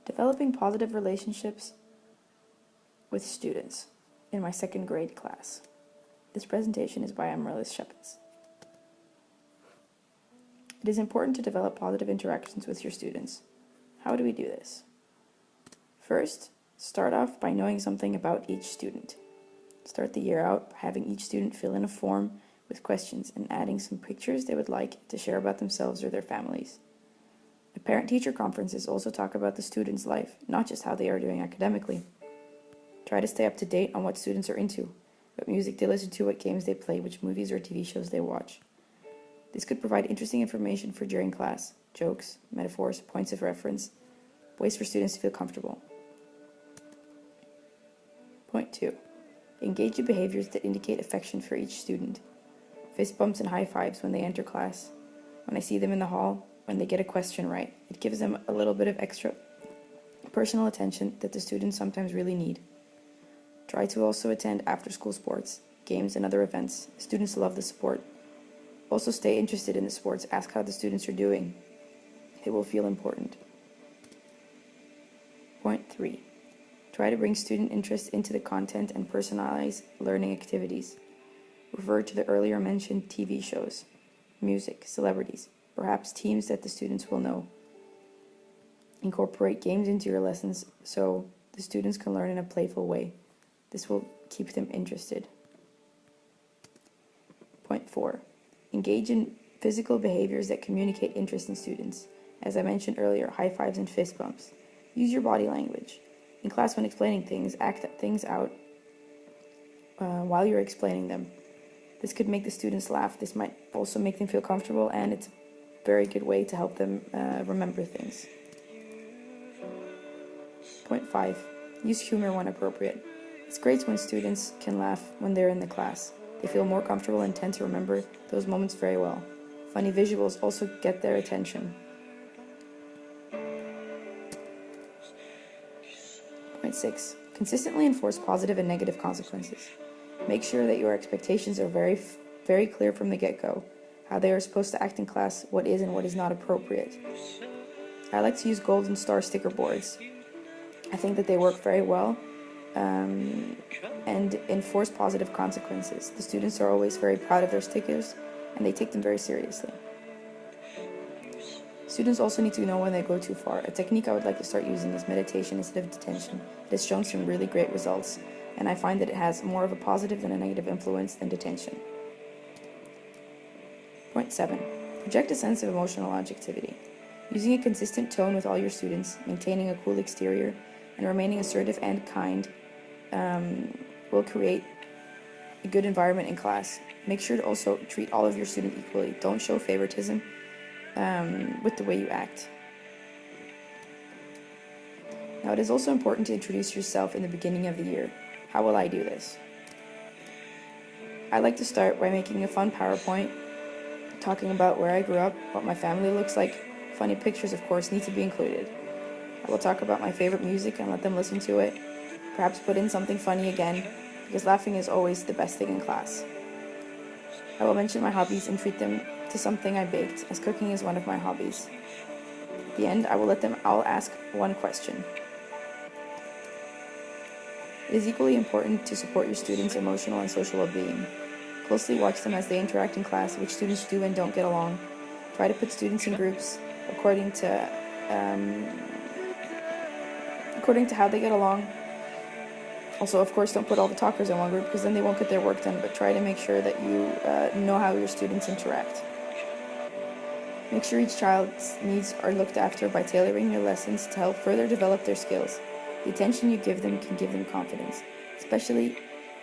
Developing positive relationships with students in my second grade class. This presentation is by Amaryllis Shepens. It is important to develop positive interactions with your students. How do we do this? First, start off by knowing something about each student. Start the year out by having each student fill in a form with questions and adding some pictures they would like to share about themselves or their families. The parent-teacher conferences also talk about the student's life, not just how they are doing academically. Try to stay up to date on what students are into, what music they listen to, what games they play, which movies or TV shows they watch. This could provide interesting information for during class, jokes, metaphors, points of reference, ways for students to feel comfortable. Point 2. Engage in behaviors that indicate affection for each student. Fist bumps and high fives when they enter class, when I see them in the hall, when they get a question right. It gives them a little bit of extra personal attention that the students sometimes really need. Try to also attend after-school sports, games, and other events. Students love the sport. Also stay interested in the sports. Ask how the students are doing. It will feel important. Point 3. Try to bring student interest into the content and personalize learning activities. Refer to the earlier mentioned TV shows, music, celebrities, perhaps teams that the students will know. Incorporate games into your lessons so the students can learn in a playful way. This will keep them interested. Point 4. Engage in physical behaviors that communicate interest in students. As I mentioned earlier, high fives and fist bumps. Use your body language. In class, when explaining things, act things out while you're explaining them. This could make the students laugh. This might also make them feel comfortable, and it's a very good way to help them remember things. Point 5. Use humor when appropriate. It's great when students can laugh when they're in the class. They feel more comfortable and tend to remember those moments very well. Funny visuals also get their attention. Point 6. Consistently enforce positive and negative consequences. Make sure that your expectations are very clear from the get-go, how they are supposed to act in class, what is and what is not appropriate. I like to use golden star sticker boards. I think that they work very well and enforce positive consequences. The students are always very proud of their stickers and they take them very seriously. Students also need to know when they go too far. A technique I would like to start using is meditation instead of detention. It has shown some really great results, and I find that it has more of a positive than a negative influence than detention. Point 7. Project a sense of emotional objectivity. Using a consistent tone with all your students, maintaining a cool exterior, and remaining assertive and kind will create a good environment in class. Make sure to also treat all of your students equally. Don't show favoritism with the way you act. Now, it is also important to introduce yourself in the beginning of the year. How will I do this? I like to start by making a fun PowerPoint, talking about where I grew up, what my family looks like. Funny pictures, of course, need to be included. I will talk about my favorite music and let them listen to it. Perhaps put in something funny again, because laughing is always the best thing in class. I will mention my hobbies and treat them to something I baked, as cooking is one of my hobbies. At the end, I will let them all ask one question. It is equally important to support your students' emotional and social well-being. Closely watch them as they interact in class, which students do and don't get along. Try to put students in groups according to how they get along. Also, of course, don't put all the talkers in one group because then they won't get their work done, but try to make sure that you know how your students interact. Make sure each child's needs are looked after by tailoring your lessons to help further develop their skills. The attention you give them can give them confidence, especially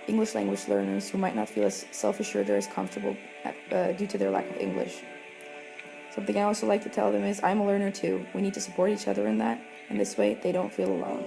English language learners who might not feel as self-assured or as comfortable due to their lack of English. Something I also like to tell them is, I'm a learner too. We need to support each other in that, and this way they don't feel alone.